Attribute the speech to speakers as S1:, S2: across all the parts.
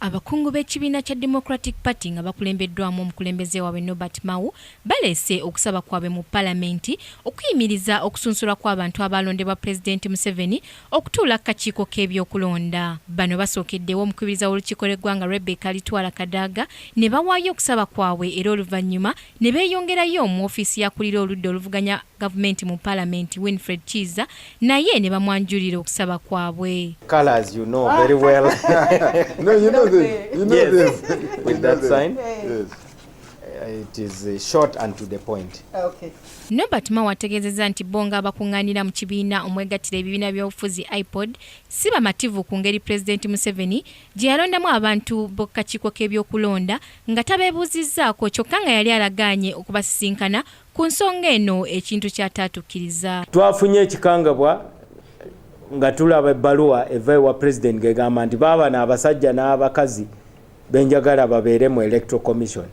S1: Abakungu b'ekibiina kya Democratic Party nga bakulembeddwamu omukulembeze waabwe Norbert Mao baleese okusaba kwabwe mu Palamenti okuyimiriza okusunsulwa kw'abantu abalondebwa Pulezidenti Museveni okutuula ku kakiiko k'ebyokulonda. Bano basookeddewo omukubiriza w'olukiiko lw'eggwanga Rebecca Litwala Kadaga ne bawaayo okusaba kwabwe era oluvannyuma ne beeyongerayo mu ofiisi yakulira oludda oluvuganya gavumenti mu Palamenti Winfred Kiza naye ne bamwanjulira okusaba kwabwe.
S2: Colors, you know very well.
S3: No, you know this. You know
S2: Yes.
S3: this.
S2: With that sign,
S3: Yes.
S2: it is short and to the point.
S3: Okay.
S1: Norbert Mao ategeezezza nti bonga abakungaanira mu kibiina omwegattira ebibiina by'obufuzi iPod si bamativu ku ngeri Pulezidenti Museveni gye yalondamu abantu b'akakiiko k'ebyokulonda nga tabeebuuzizzaako kyokka nga yali alagaanye okubasisinkana ku nsonga eno ekintu ky'ataatukkiriza.
S2: Twafunye ekikangabwa nga tulaba ebbaluwa eva ewa President gegamba nti baabano abasajja n'abakazi benjagala babeere mu Electoral Commission.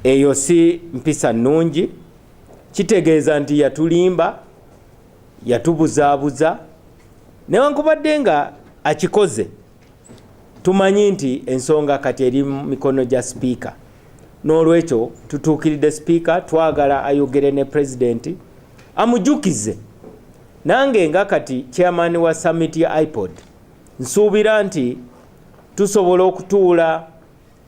S2: Eyo si mpisa nnungi. Kitegeeza nti yatulimba, yatubuzaabuza, newankubadde nga akikoze. Tumanyi nti ensonga kati eri mu mikono gya sipiika. N'olwekyo tutuukiridde sipiika twagala ayogere ne Pulezidenti amujjukize. Nange nga kati chairman wa summit ya iPod nsuubira nti tusobola okutuula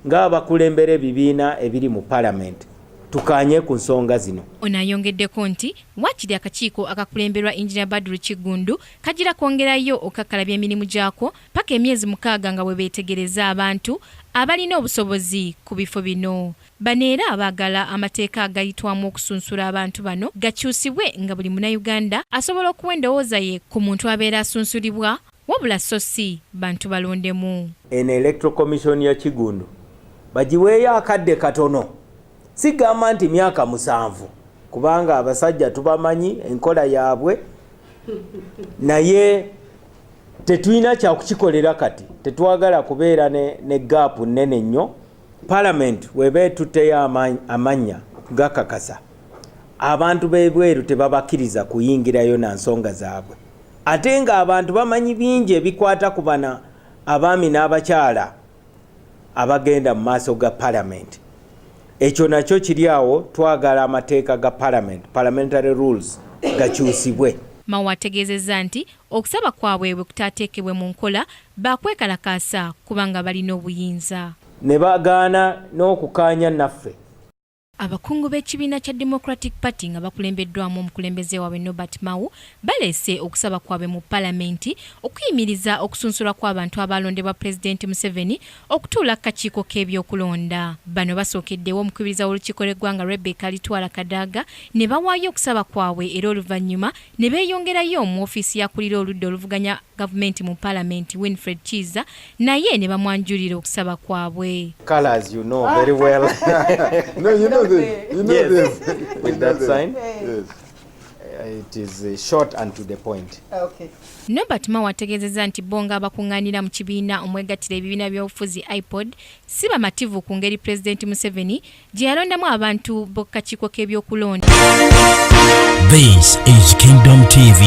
S2: ng'abakulembera ebibiina ebiri mu Palamenti tukanye ku nsonga zino.
S1: Ono ayongeddeko nti waakiri akakiiko akakulemberwa Engineer Badru Kigundu kagira kwongerayo okukkalabya emirimu gyako paka emyezi 6 nga bwe beetegereza abantu abalina obusobozi ku bifo bino. Bano era abaagala amateeka agayitwamu okusunsula abantu bano gakyusibwe nga buli Munnayuganda asobola okuwa endowooza ye ku muntu abeera asunsulibwa wabula so si bantu balondemu.
S2: Eno Electoral Commission ya Kigundu bagiweeyo akadde katono. Sigamba nti myaka 7 kubanga abasajja tubamanyi enkola yaabwe naye tetulina kyakukikolera kati. Tetwagala kubeera ne gaapu nnene nnyo. Parliament webe tuteyo amanya gakakasa abantu b'ebweru tebabakkiriza kuyingirayo na nsonga zaabwe. Ate nga abantu bamanyi bingi ebikwata ku bana abaami n'abakyala abagenda mu maaso ga Parliament. Ekyo nakyo kiri awo. Twagala amateeka ga Parliament, parliamentary rules gakyusibwe.
S1: Mao ategeezezza nti okusaba kwabwe bwe kutaateekebwe mu nkola bakwekalakaasa kubanga balina obuyinza.
S2: Ne bagaana n'okukaanya naffe.
S1: Abakungu b'ekibiina kya Democratic Party nga bakulembeddwamu omukulembeze waabwe Norbert Mao baleese okusaba kwabwe mu Palamenti okuyimiriza okusunsulwa kw'abantu abalondebwa Pulezidenti Museveni okutuula ku kakiiko k'ebyokulonda. Bano basookeddewo omukubiriza w'olukiiko lw'eggwanga Rebecca Litwala Kadaga ne bawaayo okusaba kwabwe era oluvannyuma ne beeyongerayo mu ofiisi yakulira oludda oluvuganya gavumenti mu Palamenti Winfred Kiza naye ne bamwanjulira okusaba kwabwe.
S2: Colors, you know very well.
S3: No, you know this. You know
S2: Yes.
S3: this.
S2: With that sign,
S3: Yes.
S2: it is short and to the point.
S3: Okay.
S1: Norbert Mao ategeezezza nti bonga abakungaanira mu kibiina omwegattira ebibiina by'obufuzi iPod si bamativu ku ngeri Pulezidenti Museveni gye yalondamu abantu b'akakiiko k'ebyokulonda.
S4: This is Kingdom TV.